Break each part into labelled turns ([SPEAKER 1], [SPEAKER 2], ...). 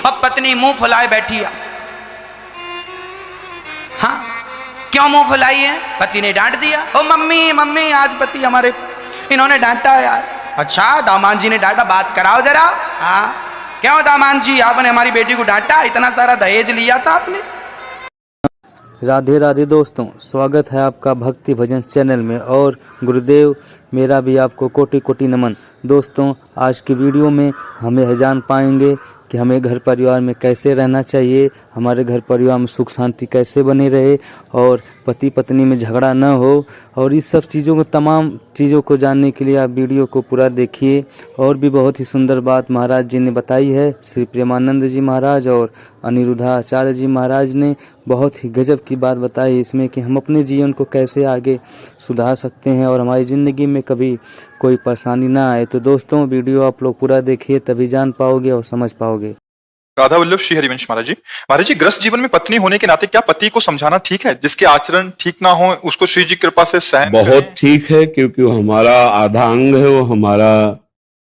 [SPEAKER 1] अब पत्नी मुंह फुलाए बैठी है। हाँ, क्यों मुंह फुलाई है? पति ने डांट दिया। ओ मम्मी मम्मी, आज पति हमारे इन्होंने डांटा यार। अच्छा, दामाद जी ने डांटा, बात कराओ जरा। हाँ, क्यों दामाद जी आपने हमारी बेटी को डांटा? इतना सारा दहेज लिया था आपने।
[SPEAKER 2] राधे राधे दोस्तों, स्वागत है आपका भक्ति भजन चैनल में। और गुरुदेव मेरा भी आपको कोटि कोटि नमन। दोस्तों, आज की वीडियो में हम यह जान पाएंगे कि हमें घर परिवार में कैसे रहना चाहिए, हमारे घर परिवार में सुख शांति कैसे बने रहे और पति पत्नी में झगड़ा न हो। और इस सब चीज़ों को, तमाम चीज़ों को जानने के लिए आप वीडियो को पूरा देखिए। और भी बहुत ही सुंदर बात महाराज जी ने बताई है। श्री प्रेमानंद जी महाराज और अनिरुद्धाचार्य जी महाराज ने बहुत ही गजब की बात बताई इसमें कि हम अपने जीवन को कैसे आगे सुधार सकते हैं और हमारी ज़िंदगी में कभी कोई परेशानी ना आए। तो दोस्तों, वीडियो आप लोग पूरा देखिए, तभी जान पाओगे और समझ पाओगे।
[SPEAKER 3] राधा वल्लभ श्री हरिवंश महाराज जी, ग्रस्त जीवन में पत्नी होने के नाते क्या पति को समझाना ठीक है? जिसके आचरण ठीक ना हो उसको श्री जी कृपा से सहन
[SPEAKER 4] बहुत ठीक है, क्योंकि वो हमारा आधा अंग है, वो हमारा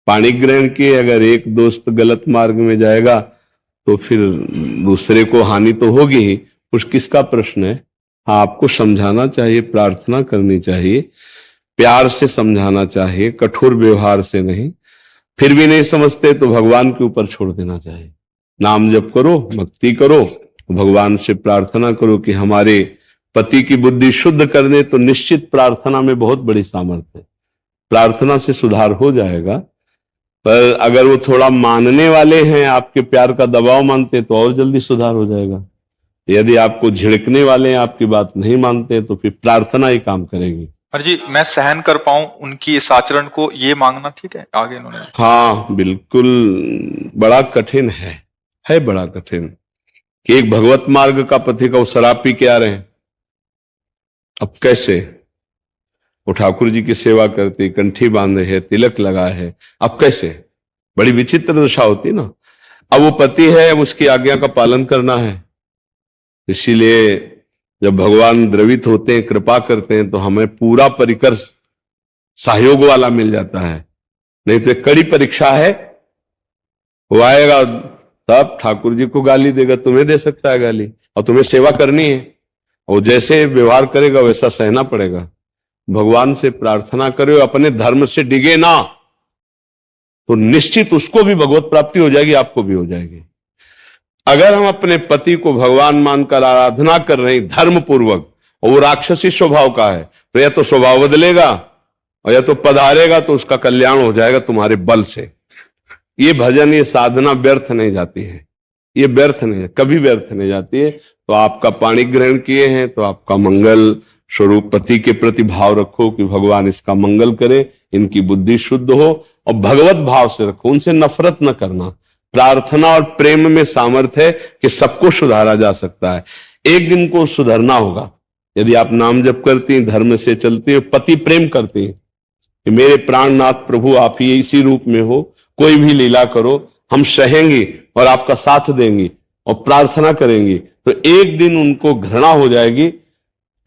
[SPEAKER 4] पाणी ग्रहण की। अगर एक दोस्त गलत मार्ग में जाएगा तो फिर दूसरे को हानि तो होगी ही। उस किसका प्रश्न है? हाँ, आपको समझाना चाहिए, प्रार्थना करनी चाहिए, प्यार से समझाना चाहिए, कठोर व्यवहार से नहीं। फिर भी नहीं समझते तो भगवान के ऊपर छोड़ देना चाहिए। नाम जप करो, भक्ति करो, भगवान से प्रार्थना करो कि हमारे पति की बुद्धि शुद्ध कर दे। तो निश्चित प्रार्थना में बहुत बड़ी सामर्थ्य है, प्रार्थना से सुधार हो जाएगा। पर अगर वो थोड़ा मानने वाले हैं, आपके प्यार का दबाव मानते, तो और जल्दी सुधार हो जाएगा। यदि आपको झिड़कने वाले हैं, आपकी बात नहीं मानते, तो फिर प्रार्थना ही काम करेगी।
[SPEAKER 3] जी, मैं सहन कर पाऊं उनकी इस आचरण को, ये मांगना ठीक है आगे इन्होंने?
[SPEAKER 4] हाँ बिल्कुल, बड़ा कठिन है बड़ा कठिन कि एक भगवत मार्ग का पति का वो शराब पी के आ रहे हैं। अब कैसे? वो ठाकुर जी की सेवा करती, कंठी बांधे है, तिलक लगाए है, अब कैसे? बड़ी विचित्र दशा होती ना। अब वो पति है, अब उसकी आज्ञा का पालन करना है। इसीलिए जब भगवान द्रवित होते हैं, कृपा करते हैं, तो हमें पूरा परिकर सहयोग वाला मिल जाता है। नहीं तो एक कड़ी परीक्षा है। वो आएगा तब ठाकुर जी को गाली देगा, तुम्हें दे सकता है गाली, और तुम्हें सेवा करनी है, और जैसे व्यवहार करेगा वैसा सहना पड़ेगा। भगवान से प्रार्थना करो, अपने धर्म से डिगे ना, तो निश्चित उसको भी भगवत प्राप्ति हो जाएगी, आपको भी हो जाएगी। अगर हम अपने पति को भगवान मानकर आराधना कर रहे हैं धर्म पूर्वक, और वो राक्षसी स्वभाव का है, तो या तो स्वभाव बदलेगा और या तो पधारेगा, तो उसका कल्याण हो जाएगा तुम्हारे बल से। ये भजन, ये साधना व्यर्थ नहीं जाती है, ये व्यर्थ नहीं, कभी व्यर्थ नहीं जाती है। तो आपका पाणी ग्रहण किए हैं, तो आपका मंगल स्वरूप पति के प्रति भाव रखो कि भगवान इसका मंगल करे, इनकी बुद्धि शुद्ध हो, और भगवत भाव से रखो, उनसे नफरत न करना। प्रार्थना और प्रेम में सामर्थ्य है कि सबको सुधारा जा सकता है। एक दिन को सुधरना होगा। यदि आप नाम जप करती हैं, धर्म से चलती हैं, पति प्रेम करती हैं कि मेरे प्राणनाथ प्रभु आप ही इसी रूप में हो, कोई भी लीला करो, हम सहेंगे और आपका साथ देंगे और प्रार्थना करेंगे, तो एक दिन उनको घृणा हो जाएगी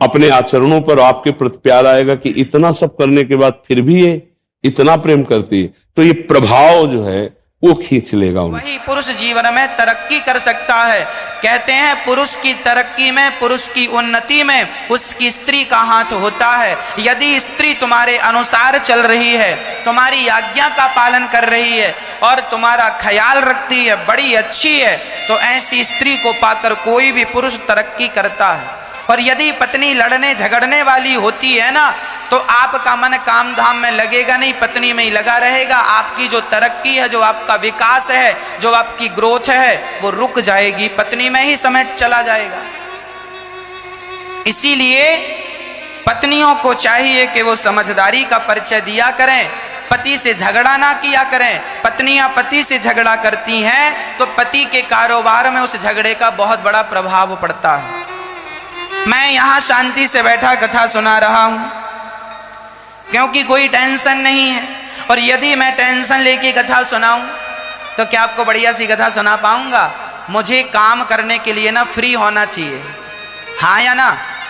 [SPEAKER 4] अपने आचरणों पर, आपके प्रति प्यार आएगा कि इतना सब करने के बाद फिर भी ये इतना प्रेम करती है। तो ये प्रभाव जो है वो खींच लेगा उनको।
[SPEAKER 1] वही पुरुष जीवन में तरक्की कर सकता है। कहते हैं पुरुष की तरक्की में, पुरुष की उन्नति में उसकी स्त्री का हाथ होता है। यदि स्त्री तुम्हारे अनुसार चल रही है, तुम्हारी आज्ञा का पालन कर रही है और तुम्हारा ख्याल रखती है, बड़ी अच्छी है, तो ऐसी स्त्री को पाकर कोई भी पुरुष तरक्की करता है। और यदि पत्नी लड़ने झगड़ने वाली होती है ना, तो आपका मन काम धाम में लगेगा नहीं, पत्नी में ही लगा रहेगा। आपकी जो तरक्की है, जो आपका विकास है, जो आपकी ग्रोथ है, वो रुक जाएगी, पत्नी में ही समेट चला जाएगा। इसीलिए पत्नियों को चाहिए कि वो समझदारी का परिचय दिया करें, पति से झगड़ा ना किया करें। पत्नियां पति से झगड़ा करती हैं तो पति के कारोबार में उस झगड़े का बहुत बड़ा प्रभाव पड़ता है। मैं यहां शांति से बैठा कथा सुना रहा हूं क्योंकि कोई टेंशन नहीं है, और यदि मैं टेंशन लेके कथा सुनाऊं तो क्या आपको बढ़िया सी कथा सुना पाऊंगा? मुझे काम करने के लिए ना फ्री होना चाहिए, हाँ या ना?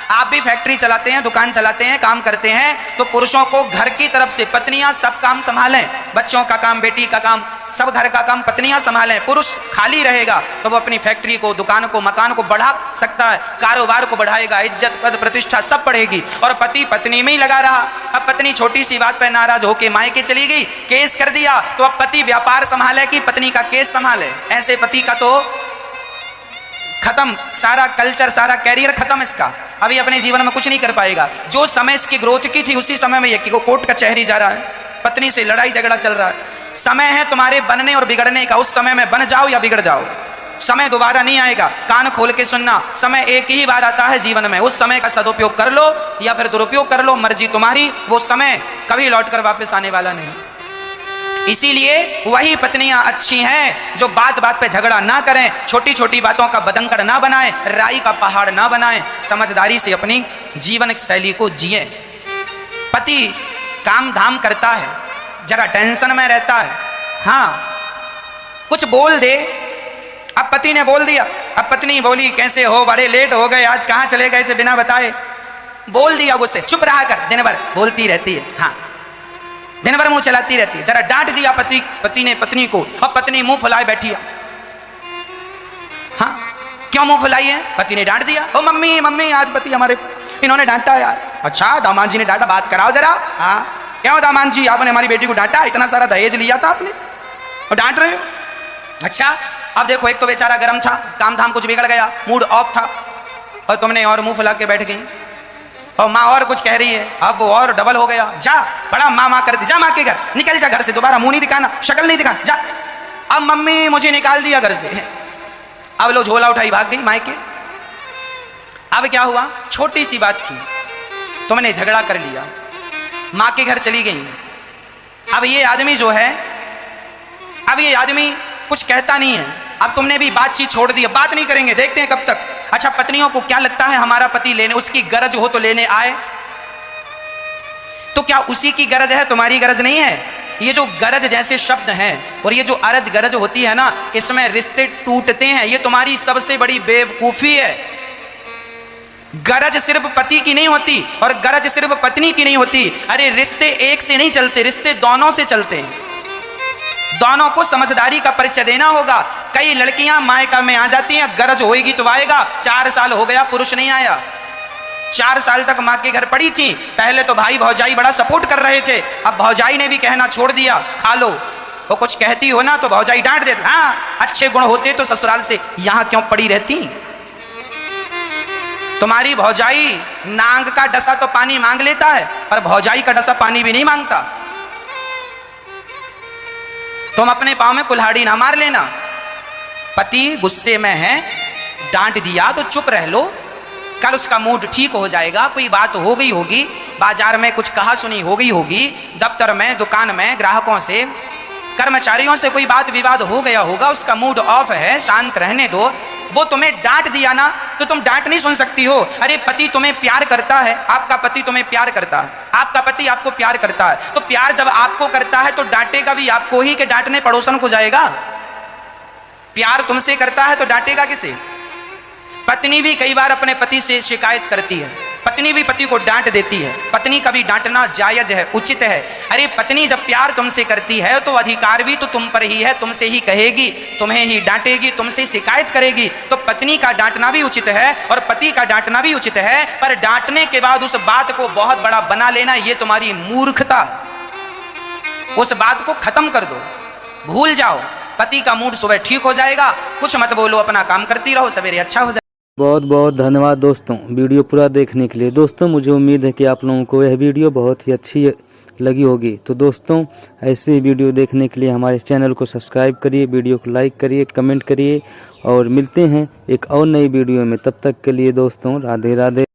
[SPEAKER 1] आप भी फैक्ट्री चलाते हैं, दुकान चलाते हैं, काम करते हैं, तो पुरुषों को घर की तरफ से पत्नियां सब काम संभालें, बच्चों का काम, बेटी का काम, सब घर का काम पत्नियां संभालें। पुरुष खाली रहेगा तो वो अपनी फैक्ट्री को, दुकान को, मकान को बढ़ा सकता है, कारोबार को बढ़ाएगा, इज्जत पद प्रतिष्ठा सब बढ़ेगी। और पति पत्नी में ही लगा रहा। अब पत्नी छोटी सी बात पर नाराज होके मायके चली गई, केस कर दिया, तो अब पति व्यापार संभाले कि पत्नी का केस संभाले? ऐसे पति का तो खत्म, सारा कल्चर, सारा कैरियर खत्म इसका। अभी अपने जीवन में कुछ नहीं कर पाएगा। जो समय इसकी ग्रोथ की थी उसी समय में ये कोर्ट कचहरी जा रहा है, पत्नी से लड़ाई झगड़ा चल रहा है। समय है तुम्हारे बनने और बिगड़ने का, उस समय में बन जाओ या बिगड़ जाओ। समय दोबारा नहीं आएगा, कान खोल के सुनना। समय एक ही बार आता है जीवन में, उस समय का सदुपयोग कर लो या फिर दुरुपयोग कर लो, मर्जी तुम्हारी। वो समय कभी लौट कर वापस आने वाला नहीं। इसीलिए वही पत्नियां अच्छी हैं जो बात बात पे झगड़ा ना करें, छोटी छोटी बातों का बदंकड़ ना बनाएं, राई का पहाड़ ना बनाएं, समझदारी से अपनी जीवन शैली को जिए। पति काम धाम करता है, जरा टेंशन में रहता है, हाँ कुछ बोल दे, अब पति ने बोल दिया, अब पत्नी बोली कैसे हो, बड़े लेट हो गए आज, कहाँ चले गए थे बिना बताए, बोल दिया गुस्से, चुप रहा कर, दिन भर बोलती रहती है, हाँ दिन भर मुंह चलाती रहती है। जरा डांट दिया पति ने पत्नी को, अब पत्नी मुंह फुलाए बैठी है। हाँ क्यों मुंह फुलाई है? पति ने डांट दिया। ओ मम्मी मम्मी आज पति हमारे इन्होंने डांटा यार। अच्छा दामाद जी ने डांटा, बात कराओ जरा। हाँ क्यों दामाद जी आपने हमारी बेटी को डांटा, इतना सारा दहेज लिया था आपने और डांट रहे हो? अच्छा अब देखो, एक तो बेचारा गर्म था, काम धाम कुछ बिगड़ गया, मूड ऑफ था, और तुमने और मुंह फुला के बैठ गई। और माँ और कुछ कह रही है, अब वो और डबल हो गया। जा बड़ा माँ माँ कर दी, जा माँ के घर, निकल जा घर से, दोबारा मुंह नहीं दिखाना, शक्ल नहीं दिखाना, जा। अब मम्मी मुझे निकाल दिया घर से। अब लो झोला उठाई भाग गई मायके। अब क्या हुआ, छोटी सी बात थी, तुमने झगड़ा कर लिया, माँ के घर चली गई। अब ये आदमी जो है, अब ये आदमी कुछ कहता नहीं है, अब तुमने भी बातचीत छोड़ दी, बात नहीं करेंगे, देखते हैं कब तक। अच्छा पत्नियों को क्या लगता है हमारा पति लेने, उसकी गरज हो तो लेने आए, तो क्या उसी की गरज है, तुम्हारी गरज नहीं है? ये जो गरज जैसे शब्द हैं और ये जो अरज गरज होती है ना, इसमें रिश्ते टूटते हैं, ये तुम्हारी सबसे बड़ी बेवकूफी है। गरज सिर्फ पति की नहीं होती और गरज सिर्फ पत्नी की नहीं होती। अरे रिश्ते एक से नहीं चलते, रिश्ते दोनों से चलते हैं। दोनों को समझदारी का परिचय देना होगा। कई लड़कियां मायका में आ जाती हैं, गरज होएगी तो आएगा। 4 साल हो गया पुरुष नहीं आया, 4 साल तक माँ के घर पड़ी थी। पहले तो भाई भौजाई बड़ा सपोर्ट कर रहे थे, अब भौजाई ने भी कहना छोड़ दिया, खा लो। वो कुछ कहती हो ना तो भौजाई डांट देती, हाँ अच्छे गुण होते तो ससुराल से यहाँ क्यों पड़ी रहती। तुम्हारी भौजाई नांग का डसा तो पानी मांग लेता है, पर भौजाई का डसा पानी भी नहीं मांगता। तुम अपने पाँव में कुल्हाड़ी ना मार लेना। पति गुस्से में है, डांट दिया तो चुप रह लो, कल उसका मूड ठीक हो जाएगा। कोई बात हो गई होगी, बाजार में कुछ कहा सुनी हो गई होगी, दफ्तर में, दुकान में, ग्राहकों से, कर्मचारियों से कोई बात विवाद हो गया होगा, उसका मूड ऑफ है, शांत रहने दो। वो तुम्हें डांट दिया ना तो तुम डांट नहीं सुन सकती हो। अरे पति तुम्हें प्यार करता है, आपका पति तुम्हें प्यार करता है, आपका पति आपको प्यार करता है, तो प्यार जब आपको करता है तो डांटेगा भी आपको ही कि डांटने पड़ोसन को जाएगा? प्यार तुमसे करता है तो डांटेगा किसे? पत्नी भी कई बार अपने पति से शिकायत करती है, पत्नी भी पति को डांट देती है। पत्नी का भी डांटना जायज है, उचित है। अरे पत्नी जब प्यार तुमसे करती है तो अधिकार भी तो तुम पर ही है, तुमसे ही कहेगी, तुम्हें ही डांटेगी, तुमसे शिकायत करेगी। तो पत्नी का डांटना भी उचित है और पति का डांटना भी उचित है, पर डांटने के बाद उस बात को बहुत बड़ा बना लेना, ये तुम्हारी मूर्खता। उस बात को खत्म कर दो, भूल जाओ। पति का मूड सुबह ठीक हो जाएगा, कुछ मत बोलो, अपना काम करती रहो, सवेरे अच्छा हो जाएगा।
[SPEAKER 2] बहुत बहुत धन्यवाद दोस्तों वीडियो पूरा देखने के लिए। दोस्तों मुझे उम्मीद है कि आप लोगों को यह वीडियो बहुत ही अच्छी लगी होगी। तो दोस्तों ऐसे ही वीडियो देखने के लिए हमारे चैनल को सब्सक्राइब करिए, वीडियो को लाइक करिए, कमेंट करिए और मिलते हैं एक और नई वीडियो में। तब तक के लिए दोस्तों राधे राधे।